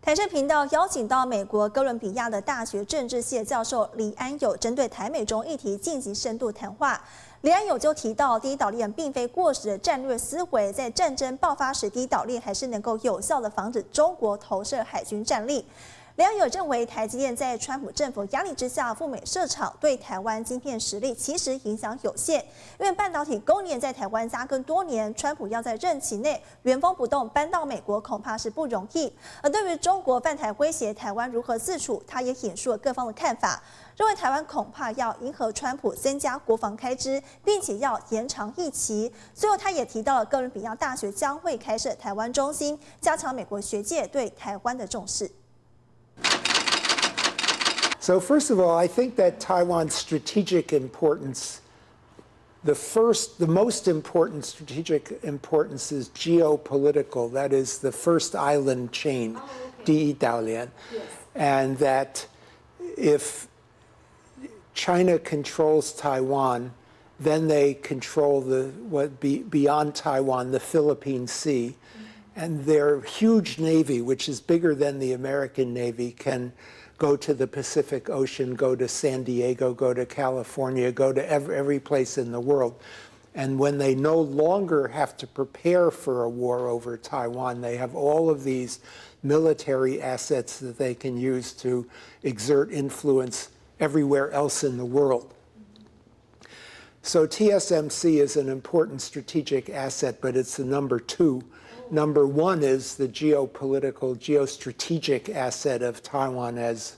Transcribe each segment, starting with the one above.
台视频道邀请到美国哥伦比亚的大学政治系教授黎安友，针对台美中议题进行深度谈话。黎安友就提到，第一岛链并非过时的战略思维，在战争爆发时，第一岛链还是能够有效的防止中国投射海军战力。黎安友认为，台积电在川普政府压力之下赴美设厂，对台湾晶片实力其实影响有限。因为半导体供应链在台湾扎根多年，川普要在任期内原封不动搬到美国，恐怕是不容易。而对于中国犯台威胁，台湾如何自处，他也引述了各方的看法，认为台湾恐怕要迎合川普，增加国防开支，并且要延长役期。最后，他也提到了哥伦比亚大学将会开设台湾中心，加强美国学界对台湾的重视。So first of all, I think that Taiwan's strategic importance, the most important strategic importance is geopolitical. That is the first island chain, 第一岛链. And that if China controls Taiwan, then they control beyond Taiwan, the Philippine Sea. And their huge navy, which is bigger than the American Navy, can go to the Pacific Ocean, go to San Diego, go to California, go to every place in the world. And when they no longer have to prepare for a war over Taiwan, they have all of these military assets that they can use to exert influence everywhere else in the world. So TSMC is an important strategic asset, but it's the number two. Number one is the geopolitical, geostrategic asset of Taiwan as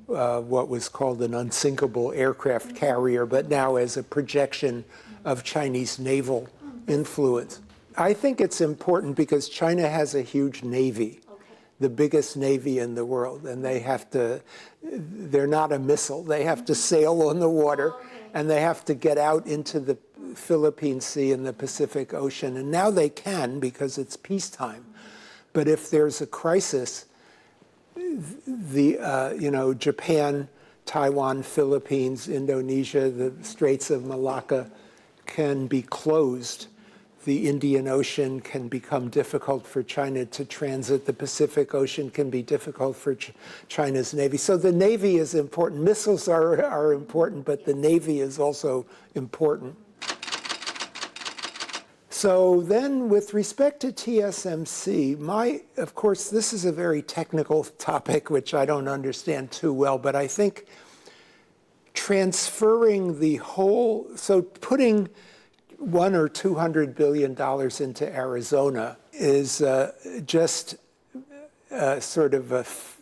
what was called an unsinkable aircraft carrier, but now as a projection of Chinese naval influence. I think it's important because China has a huge navy, the biggest navy in the world, and they're not a missile. They have to sail on the water, and they have to get out into the Philippine Sea and the Pacific Ocean, and now they can because it's peacetime. But if there's a crisis, Japan, Taiwan, Philippines, Indonesia, the Straits of Malacca can be closed. The Indian Ocean can become difficult for China to transit. The Pacific Ocean can be difficult for China's Navy. So the Navy is important. Missiles are important, but the Navy is also important. So then with respect to TSMC, of course, this is a very technical topic, which I don't understand too well, but I think transferring putting $100 or $200 billion into Arizona is just sort of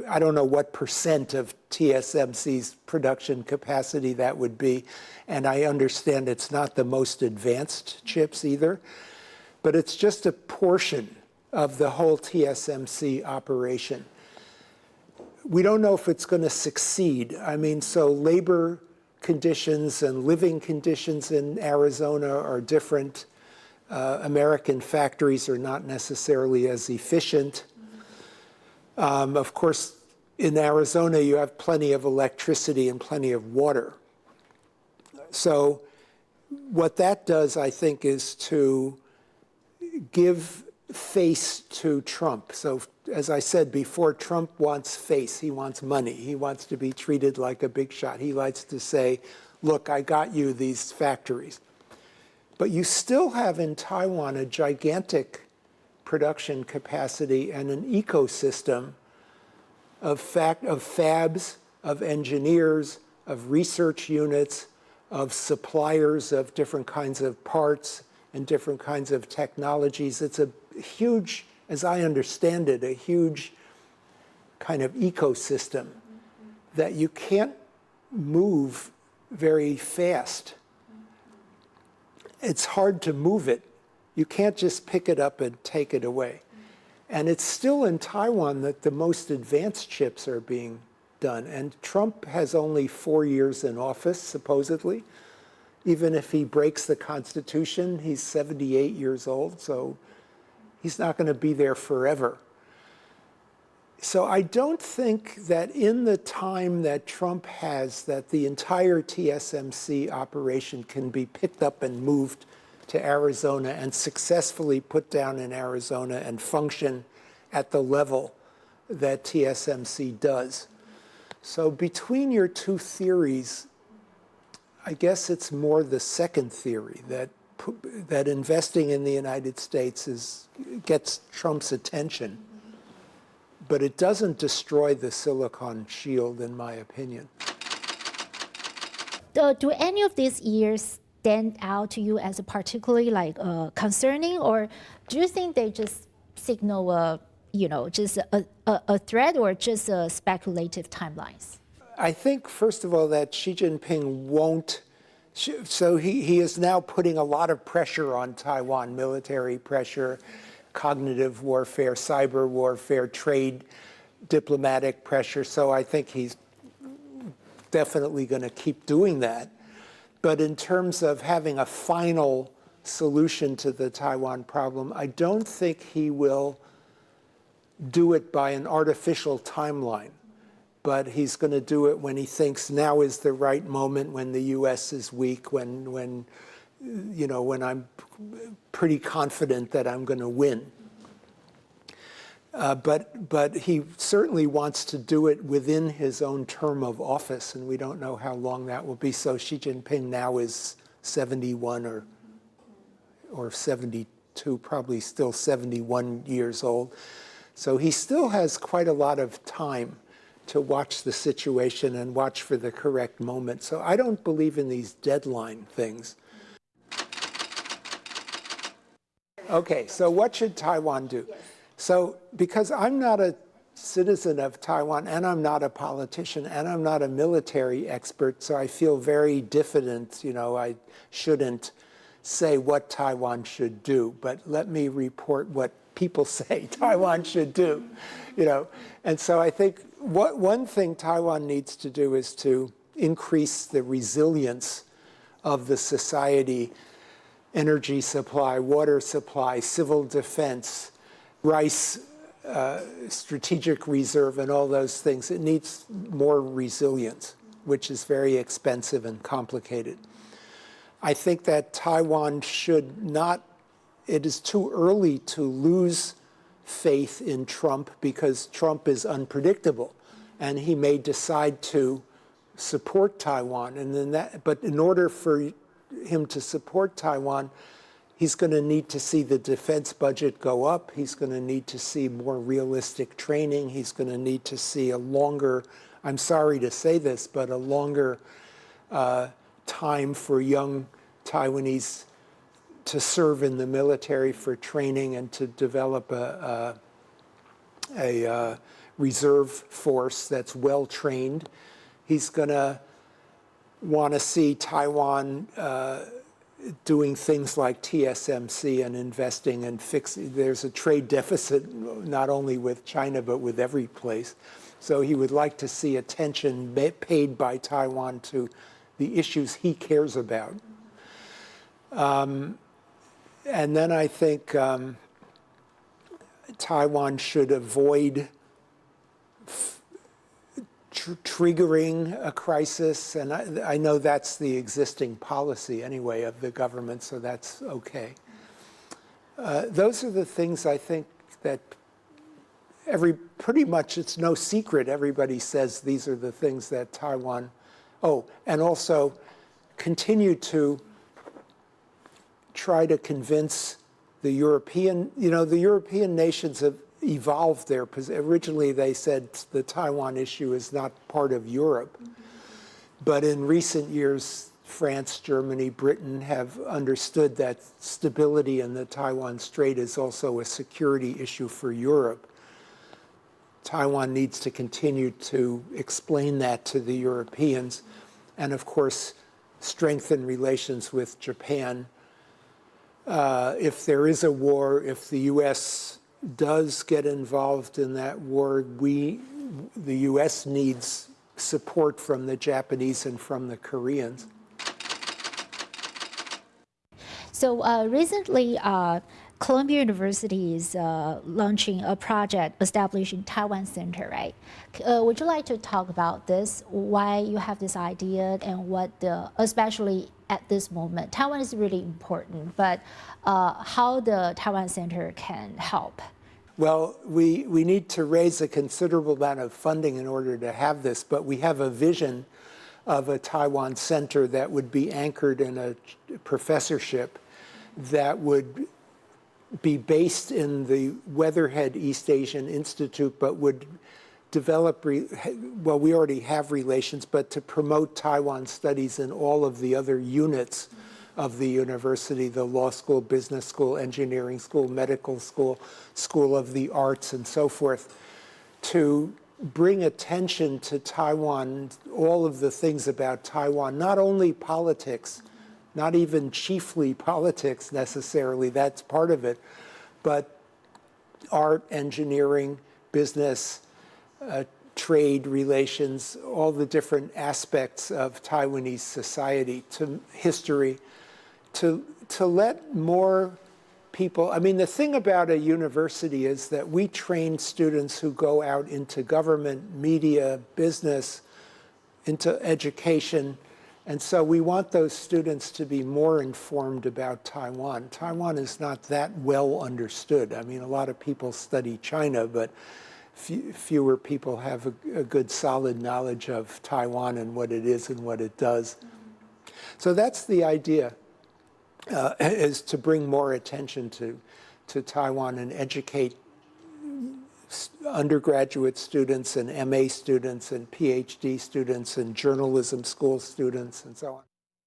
I don't know what percent of TSMC's production capacity that would be, and I understand it's not the most advanced chips either, but it's just a portion of the whole TSMC operation. We don't know if it's going to succeed. I mean, so labor conditions and living conditions in Arizona are different. American factories are not necessarily as efficient. Of course, in Arizona, you have plenty of electricity and plenty of water. So what that does, I think, is to give face to Trump. So as I said before, Trump wants face. He wants money. He wants to be treated like a big shot. He likes to say, look, I got you these factories. But you still have in Taiwan a gigantic production capacity and an ecosystem of fabs, of engineers, of research units, of suppliers of different kinds of parts and different kinds of technologies. It's a huge, as I understand it, a huge kind of ecosystem that you can't move very fast. It's hard to move it. You can't just pick it up and take it away. And it's still in Taiwan that the most advanced chips are being done. And Trump has only 4 years in office, supposedly. Even if he breaks the Constitution, he's 78 years old, so he's not going to be there forever. So I don't think that in the time that Trump has, that the entire TSMC operation can be picked up and moved to Arizona and successfully put down in Arizona and function at the level that TSMC does. So between your two theories, I guess it's more the second theory, that investing in the United States gets Trump's attention, but it doesn't destroy the Silicon Shield, in my opinion. Do any of these years stand out to you as particularly concerning, or do you think they just signal just a threat or just speculative timelines? I think, first of all, that Xi Jinping won't. So he is now putting a lot of pressure on Taiwan, military pressure, cognitive warfare, cyber warfare, trade, diplomatic pressure. So I think he's definitely going to keep doing that. But in terms of having a final solution to the Taiwan problem, I don't think he will do it by an artificial timeline. But he's going to do it when he thinks now is the right moment, when the U.S. is weak, when I'm pretty confident that I'm going to win. But he certainly wants to do it within his own term of office, and we don't know how long that will be. So Xi Jinping now is 71 or 72, probably still 71 years old. So he still has quite a lot of time to watch the situation and watch for the correct moment. So I don't believe in these deadline things. Okay, so what should Taiwan do? Yes. So because I'm not a citizen of Taiwan, and I'm not a politician, and I'm not a military expert, so I feel very diffident. I shouldn't say what Taiwan should do, but let me report what people say Taiwan should do. And so I think one thing Taiwan needs to do is to increase the resilience of the society, energy supply, water supply, civil defense, rice, strategic reserve, and all those things. It needs more resilience, which is very expensive and complicated. I think that Taiwan should not, it is too early to lose faith in Trump because Trump is unpredictable, and he may decide to support Taiwan. But in order for him to support Taiwan, he's going to need to see the defense budget go up. He's going to need to see more realistic training. He's going to need to see a longer, I'm sorry to say this, but a longer time for young Taiwanese to serve in the military for training and to develop a reserve force that's well trained. He's going to want to see Taiwan doing things like TSMC and investing and fixing. There's a trade deficit not only with China but with every place. So he would like to see attention paid by Taiwan to the issues he cares about. And then I think Taiwan should avoid triggering a crisis, and I know that's the existing policy anyway of the government, so that's okay. Those are the things I think that pretty much it's no secret, everybody says these are the things that Taiwan, and also continue to try to convince the European nations have evolved their position. Originally, they said the Taiwan issue is not part of Europe. But in recent years, France, Germany, Britain have understood that stability in the Taiwan Strait is also a security issue for Europe. Taiwan needs to continue to explain that to the Europeans, and of course, strengthen relations with Japan. If there is a war, if the U.S. does get involved in that war, the U.S. needs support from the Japanese and from the Koreans. So recently, Columbia University is launching a project establishing Taiwan Center, right? Would you like to talk about this, why you have this idea, and what especially at this moment, Taiwan is really important, but how the Taiwan Center can help? Well, we need to raise a considerable amount of funding in order to have this, but we have a vision of a Taiwan center that would be anchored in a professorship that would be based in the Weatherhead East Asian Institute, but would develop, well, we already have relations, but to promote Taiwan studies in all of the other units of the university, the law school, business school, engineering school, medical school, school of the arts, and so forth, to bring attention to Taiwan, all of the things about Taiwan, not only politics, not even chiefly politics necessarily, that's part of it, but art, engineering, business, trade relations, all the different aspects of Taiwanese society, to history, to let more people, I mean, the thing about a university is that we train students who go out into government, media, business, into education, and so we want those students to be more informed about Taiwan. Taiwan is not that well understood. I mean, a lot of people study China, but fewer people have a good solid knowledge of Taiwan and what it is and what it does. So that's the idea, is to bring more attention to Taiwan and educate undergraduate students and MA students and PhD students and journalism school students and so on.